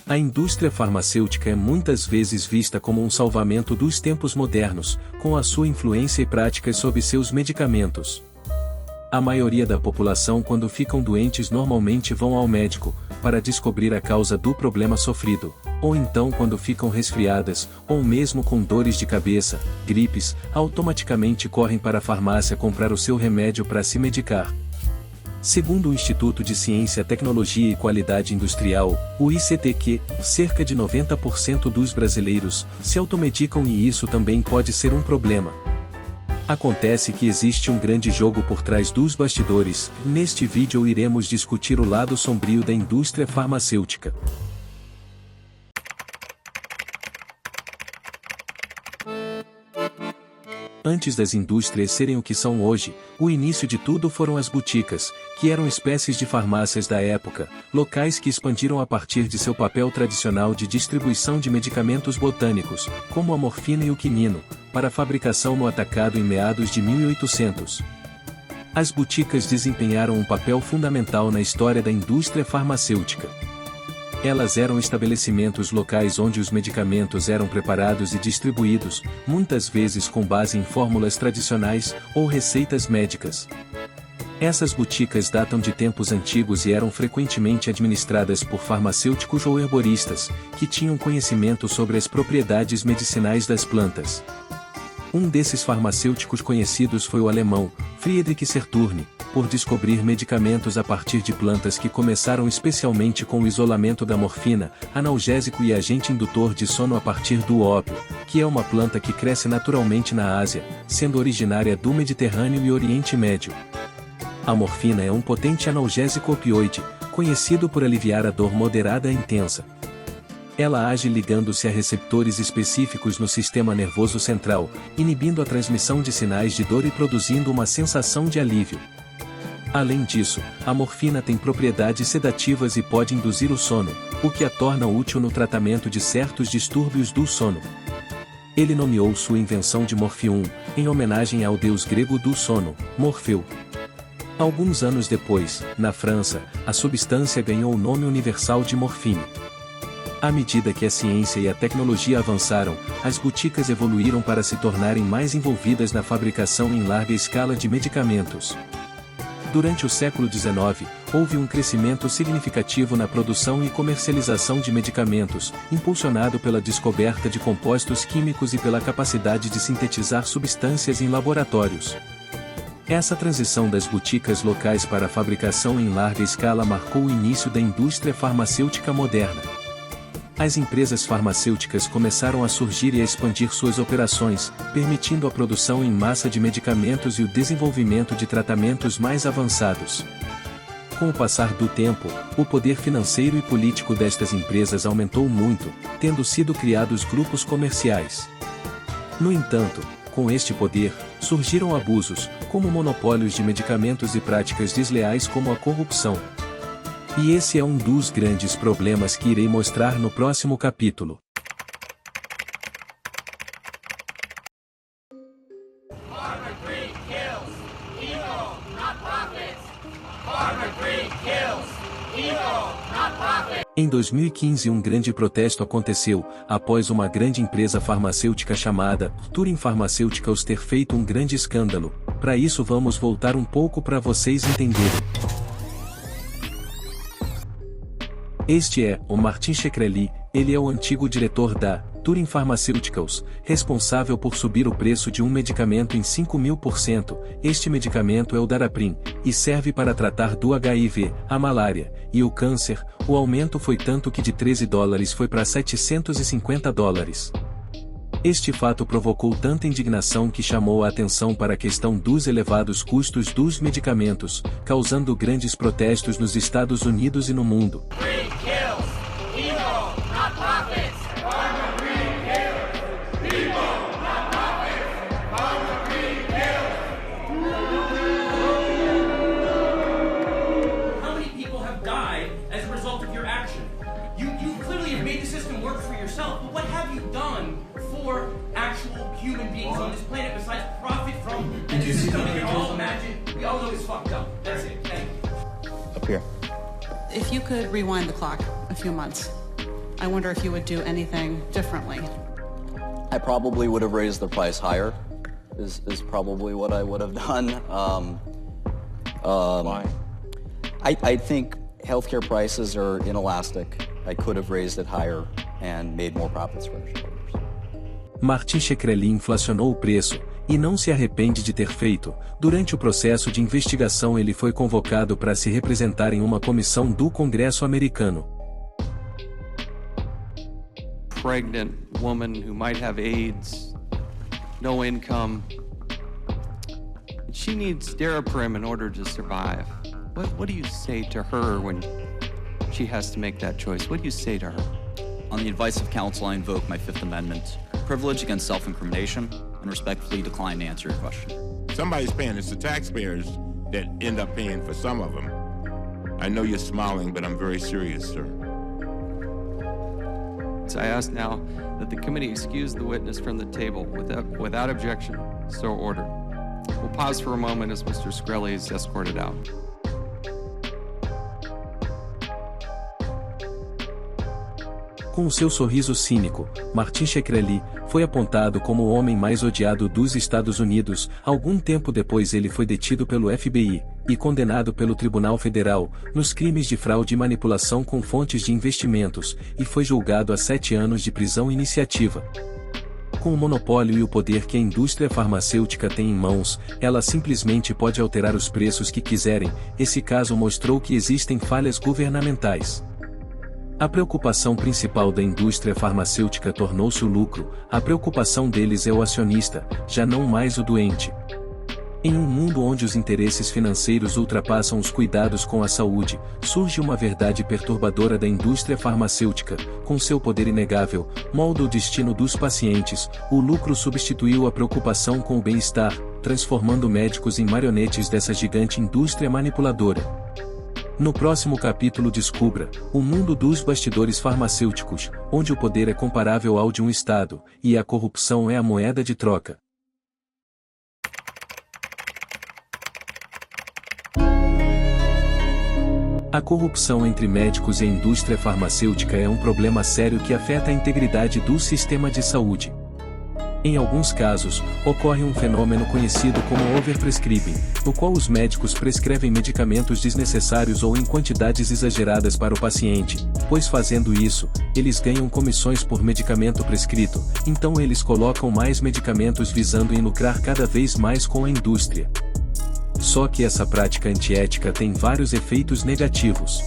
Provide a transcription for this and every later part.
A indústria farmacêutica é muitas vezes vista como um salvamento dos tempos modernos, com a sua influência e práticas sobre seus medicamentos. A maioria da população, quando ficam doentes, normalmente vão ao médico, para descobrir a causa do problema sofrido, ou então quando ficam resfriadas, ou mesmo com dores de cabeça, gripes, automaticamente correm para a farmácia comprar o seu remédio para se medicar. Segundo o Instituto de Ciência, Tecnologia e Qualidade Industrial, o ICTQ, cerca de 90% dos brasileiros se automedicam e isso também pode ser um problema. Acontece que existe um grande jogo por trás dos bastidores. Neste vídeo iremos discutir o lado sombrio da indústria farmacêutica. Antes das indústrias serem o que são hoje, o início de tudo foram as boticas, que eram espécies de farmácias da época, locais que expandiram a partir de seu papel tradicional de distribuição de medicamentos botânicos, como a morfina e o quinino, para fabricação no atacado em meados de 1800. As boticas desempenharam um papel fundamental na história da indústria farmacêutica. Elas eram estabelecimentos locais onde os medicamentos eram preparados e distribuídos, muitas vezes com base em fórmulas tradicionais ou receitas médicas. Essas boticas datam de tempos antigos e eram frequentemente administradas por farmacêuticos ou herboristas, que tinham conhecimento sobre as propriedades medicinais das plantas. Um desses farmacêuticos conhecidos foi o alemão, Friedrich Serturni, por descobrir medicamentos a partir de plantas que começaram especialmente com o isolamento da morfina, analgésico e agente indutor de sono a partir do ópio, que é uma planta que cresce naturalmente na Ásia, sendo originária do Mediterrâneo e Oriente Médio. A morfina é um potente analgésico opioide, conhecido por aliviar a dor moderada e intensa. Ela age ligando-se a receptores específicos no sistema nervoso central, inibindo a transmissão de sinais de dor e produzindo uma sensação de alívio. Além disso, a morfina tem propriedades sedativas e pode induzir o sono, o que a torna útil no tratamento de certos distúrbios do sono. Ele nomeou sua invenção de Morphium, em homenagem ao deus grego do sono, Morfeu. Alguns anos depois, na França, a substância ganhou o nome universal de morfine. À medida que a ciência e a tecnologia avançaram, as boticas evoluíram para se tornarem mais envolvidas na fabricação em larga escala de medicamentos. Durante o século XIX, houve um crescimento significativo na produção e comercialização de medicamentos, impulsionado pela descoberta de compostos químicos e pela capacidade de sintetizar substâncias em laboratórios. Essa transição das boticas locais para a fabricação em larga escala marcou o início da indústria farmacêutica moderna. As empresas farmacêuticas começaram a surgir e a expandir suas operações, permitindo a produção em massa de medicamentos e o desenvolvimento de tratamentos mais avançados. Com o passar do tempo, o poder financeiro e político destas empresas aumentou muito, tendo sido criados grupos comerciais. No entanto, com este poder, surgiram abusos, como monopólios de medicamentos e práticas desleais como a corrupção. E esse é um dos grandes problemas que irei mostrar no próximo capítulo. Em 2015 um grande protesto aconteceu, após uma grande empresa farmacêutica chamada Turing Pharmaceuticals ter feito um grande escândalo. Para isso vamos voltar um pouco para vocês entenderem. Este é o Martin Shkreli, ele é o antigo diretor da Turing Pharmaceuticals, responsável por subir o preço de um medicamento em 5.000%. Este medicamento é o Daraprim, e serve para tratar do HIV, a malária, e o câncer. O aumento foi tanto que de $13 foi para $750. Este fato provocou tanta indignação que chamou a atenção para a questão dos elevados custos dos medicamentos, causando grandes protestos nos Estados Unidos e no mundo. Human beings on this planet besides profit from and the system we can all imagine. We all know it's fucked up. That's it. Thank you. Up here. If you could rewind the clock a few months, I wonder if you would do anything differently. I probably would have raised the price higher, is probably what I would have done. Why? I think healthcare prices are inelastic. I could have raised it higher and made more profits for our shareholders. Martin Shkreli inflacionou o preço, e não se arrepende de ter feito. Durante o processo de investigação ele foi convocado para se representar em uma comissão do Congresso americano. Pregnant woman who might have AIDS, no income. She needs Daraprim in order to survive. What do you say to her when she has to make that choice? What do you say to her? On the advice of counsel, I invoke my Fifth Amendment privilege against self-incrimination and respectfully decline to answer your question. Somebody's paying. It's the taxpayers that end up paying for some of them. I know you're smiling, but I'm very serious, sir. So I ask now that the committee excuse the witness from the table without objection. So ordered. We'll pause for a moment as Mr. Shkreli is escorted out. Com seu sorriso cínico, Martin Shkreli foi apontado como o homem mais odiado dos Estados Unidos. Algum tempo depois ele foi detido pelo FBI e condenado pelo Tribunal Federal nos crimes de fraude e manipulação com fontes de investimentos, e foi julgado a 7 anos de prisão iniciativa. Com o monopólio e o poder que a indústria farmacêutica tem em mãos, ela simplesmente pode alterar os preços que quiserem. Esse caso mostrou que existem falhas governamentais. A preocupação principal da indústria farmacêutica tornou-se o lucro. A preocupação deles é o acionista, já não mais o doente. Em um mundo onde os interesses financeiros ultrapassam os cuidados com a saúde, surge uma verdade perturbadora da indústria farmacêutica. Com seu poder inegável, molda o destino dos pacientes. O lucro substituiu a preocupação com o bem-estar, transformando médicos em marionetes dessa gigante indústria manipuladora. No próximo capítulo descubra o mundo dos bastidores farmacêuticos, onde o poder é comparável ao de um Estado, e a corrupção é a moeda de troca. A corrupção entre médicos e a indústria farmacêutica é um problema sério que afeta a integridade do sistema de saúde. Em alguns casos, ocorre um fenômeno conhecido como overprescribing, no qual os médicos prescrevem medicamentos desnecessários ou em quantidades exageradas para o paciente, pois fazendo isso, eles ganham comissões por medicamento prescrito, então eles colocam mais medicamentos visando em lucrar cada vez mais com a indústria. Só que essa prática antiética tem vários efeitos negativos.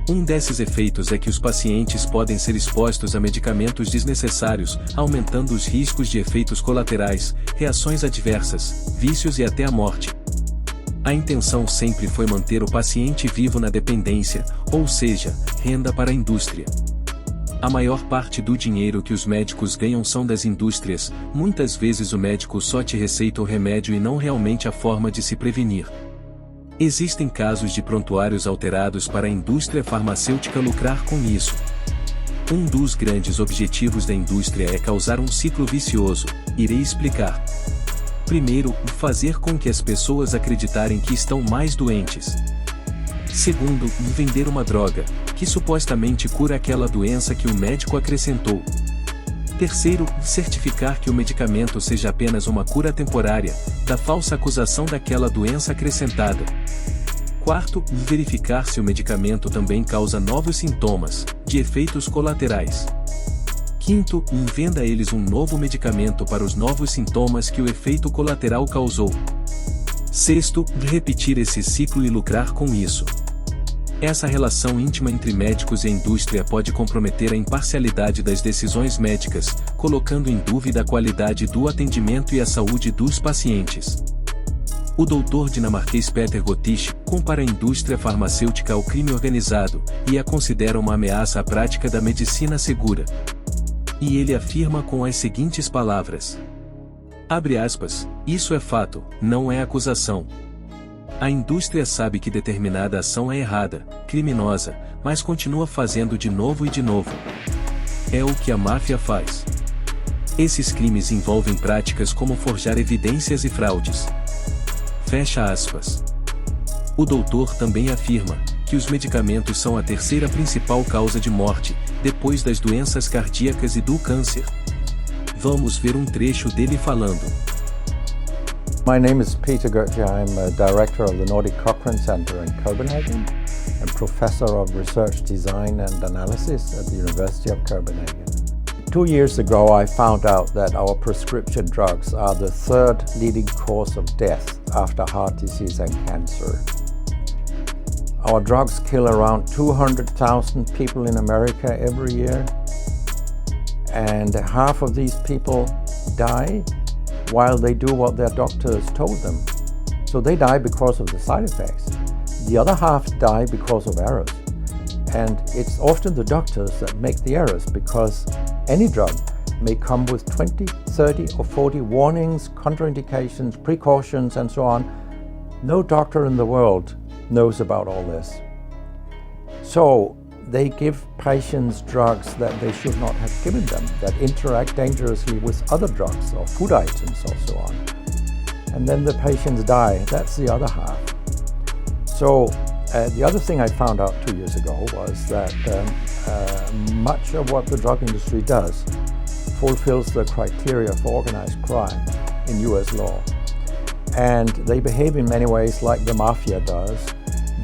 Um desses efeitos é que os pacientes podem ser expostos a medicamentos desnecessários, aumentando os riscos de efeitos colaterais, reações adversas, vícios e até a morte. A intenção sempre foi manter o paciente vivo na dependência, ou seja, renda para a indústria. A maior parte do dinheiro que os médicos ganham são das indústrias. Muitas vezes o médico só te receita o remédio e não realmente a forma de se prevenir. Existem casos de prontuários alterados para a indústria farmacêutica lucrar com isso. Um dos grandes objetivos da indústria é causar um ciclo vicioso. Irei explicar. Primeiro, fazer com que as pessoas acreditarem que estão mais doentes. Segundo, vender uma droga, que supostamente cura aquela doença que o médico acrescentou. Terceiro, certificar que o medicamento seja apenas uma cura temporária, da falsa acusação daquela doença acrescentada. Quarto, verificar se o medicamento também causa novos sintomas, de efeitos colaterais. Quinto, venda a eles um novo medicamento para os novos sintomas que o efeito colateral causou. Sexto, repetir esse ciclo e lucrar com isso. Essa relação íntima entre médicos e a indústria pode comprometer a imparcialidade das decisões médicas, colocando em dúvida a qualidade do atendimento e a saúde dos pacientes. O doutor dinamarquês Peter Gottich compara a indústria farmacêutica ao crime organizado, e a considera uma ameaça à prática da medicina segura. E ele afirma com as seguintes palavras. Abre aspas, isso é fato, não é acusação. A indústria sabe que determinada ação é errada, criminosa, mas continua fazendo de novo e de novo. É o que a máfia faz. Esses crimes envolvem práticas como forjar evidências e fraudes. Fecha aspas. O doutor também afirma que os medicamentos são a terceira principal causa de morte, depois das doenças cardíacas e do câncer. Vamos ver trecho dele falando. My name is Peter Goetje. I'm a director of the Nordic Cochrane Center in Copenhagen and professor of research design and analysis at the University of Copenhagen. 2 years ago, I found out that our prescription drugs are the third leading cause of death after heart disease and cancer. Our drugs kill around 200,000 people in America every year, and half of these people die while they do what their doctors told them. So they die because of the side effects. The other half die because of errors. And it's often the doctors that make the errors, because any drug may come with 20, 30 or 40 warnings, contraindications, precautions and so on. No doctor in the world knows about all this. So they give patients drugs that they should not have given them, that interact dangerously with other drugs or food items or so on. And then the patients die. That's the other half. So the other thing I found out 2 years ago was that much of what the drug industry does fulfills the criteria for organized crime in US law. And they behave in many ways like the mafia does.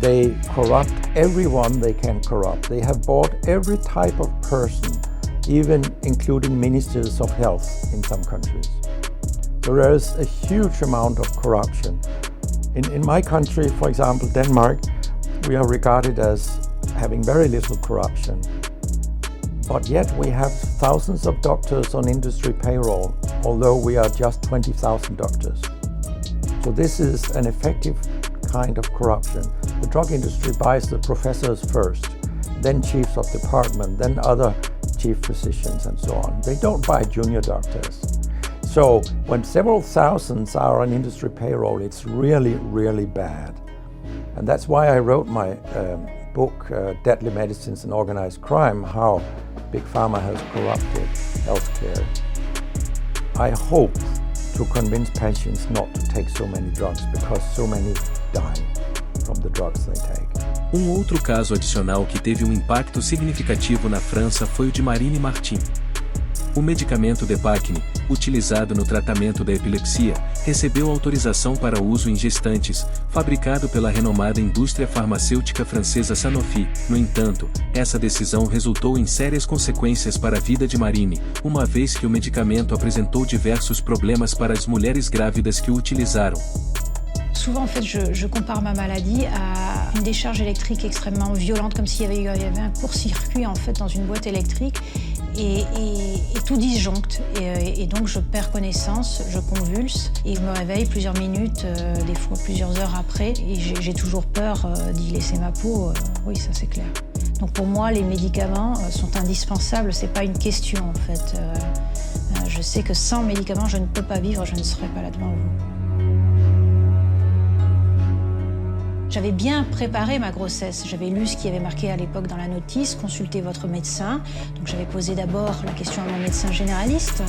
They corrupt everyone they can corrupt. They have bought every type of person, even including ministers of health in some countries. So there is a huge amount of corruption. In my country, for example, Denmark, we are regarded as having very little corruption. But yet we have thousands of doctors on industry payroll, although we are just 20,000 doctors. So this is an effective kind of corruption. The drug industry buys the professors first, then chiefs of department, then other chief physicians and so on. They don't buy junior doctors. So when several thousands are on industry payroll, it's really, really bad. And that's why I wrote my book, Deadly Medicines and Organized Crime, How Big Pharma Has Corrupted Healthcare. I hope to convince patients not to take so many drugs, because so many die from the drugs they take. Outro caso adicional que teve impacto significativo na França foi o de Marine Martin. O medicamento Depakine, utilizado no tratamento da epilepsia, recebeu autorização para uso em gestantes, fabricado pela renomada indústria farmacêutica francesa Sanofi. No entanto, essa decisão resultou em sérias consequências para a vida de Marine, uma vez que o medicamento apresentou diversos problemas para as mulheres grávidas que o utilizaram. Souvent, en fait, je compare ma maladie à une décharge électrique extrêmement violente, comme s'il y avait un court-circuit en fait dans une boîte électrique, et tout disjoncte. Et donc, je perds connaissance, je convulse, et je me réveille plusieurs minutes, des fois plusieurs heures après, et j'ai toujours peur d'y laisser ma peau. Oui, ça c'est clair. Donc pour moi, les médicaments sont indispensables. C'est pas une question en fait. Je sais que sans médicaments, je ne peux pas vivre. Je ne serai pas là devant vous. J'avais bien préparé ma grossesse. J'avais lu ce qui avait marqué à l'époque dans la notice, consultez votre médecin. Donc j'avais posé d'abord la question à mon médecin généraliste.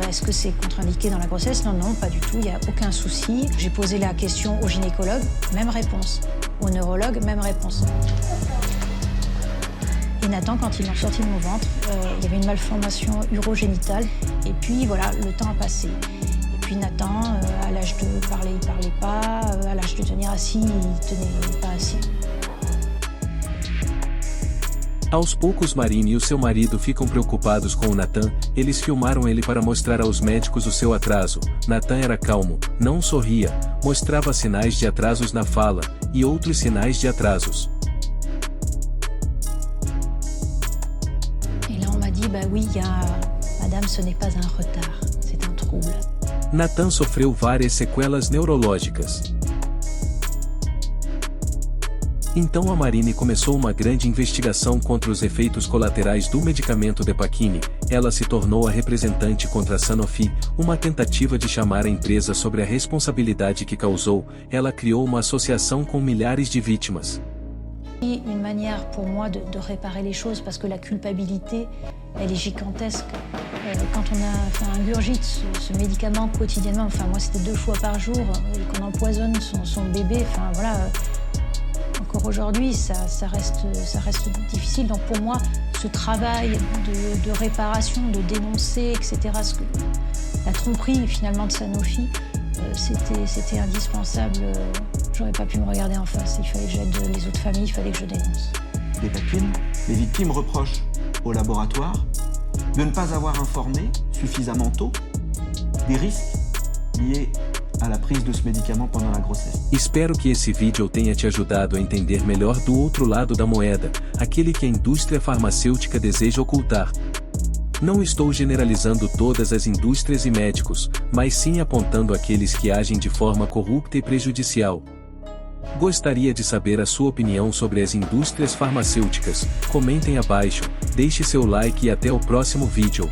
Est-ce que c'est contre-indiqué dans la grossesse? Non, non, pas du tout, il n'y a aucun souci. J'ai posé la question au gynécologue, même réponse. Au neurologue, même réponse. Et Nathan, quand ils l'ont sorti de mon ventre, il y avait une malformation urogénitale. Et puis voilà, le temps a passé. Puis Nathan, à l'âge de parler, il parlait pas, à l'âge de tenir assis, il tenait pas assis. Aos poucos, Marine e o seu marido ficam preocupados com o Nathan. Eles filmaram ele para mostrar aos médicos o seu atraso. Nathan era calmo, não sorria, mostrava sinais de atrasos na fala, e outros sinais de atrasos. Et là on m'a dit, bah oui, madame, ce n'est pas un retard, c'est un trouble. Nathan sofreu várias sequelas neurológicas. Então a Marine começou uma grande investigação contra os efeitos colaterais do medicamento Depakine. Ela se tornou a representante contra a Sanofi, uma tentativa de chamar a empresa sobre a responsabilidade que causou. Ela criou uma associação com milhares de vítimas. Une manière pour moi de réparer les choses, parce que la culpabilité, elle est gigantesque. Quand on ingurgite ce médicament quotidiennement, enfin moi c'était 2 fois par jour, et qu'on empoisonne son bébé, enfin voilà, encore aujourd'hui ça reste difficile. Donc pour moi, ce travail de réparation, de dénoncer, etc., la tromperie finalement de Sanofi, c'était indispensable. J'aurais pas pu me regarder en face. Il fallait que j'aide les autres familles, il fallait que je dénonce. Les victimes reprochent au laboratoire de ne pas avoir informé suffisamment tôt des risques liés à la prise de ce médicament pendant la grossesse. Espero que esse vídeo tenha te ajudado a entender melhor do outro lado da moeda, aquele que a indústria farmacêutica deseja ocultar. Não estou generalizando todas as indústrias e médicos, mas sim apontando aqueles que agem de forma corrupta e prejudicial. Gostaria de saber a sua opinião sobre as indústrias farmacêuticas. Comentem abaixo, deixe seu like e até o próximo vídeo.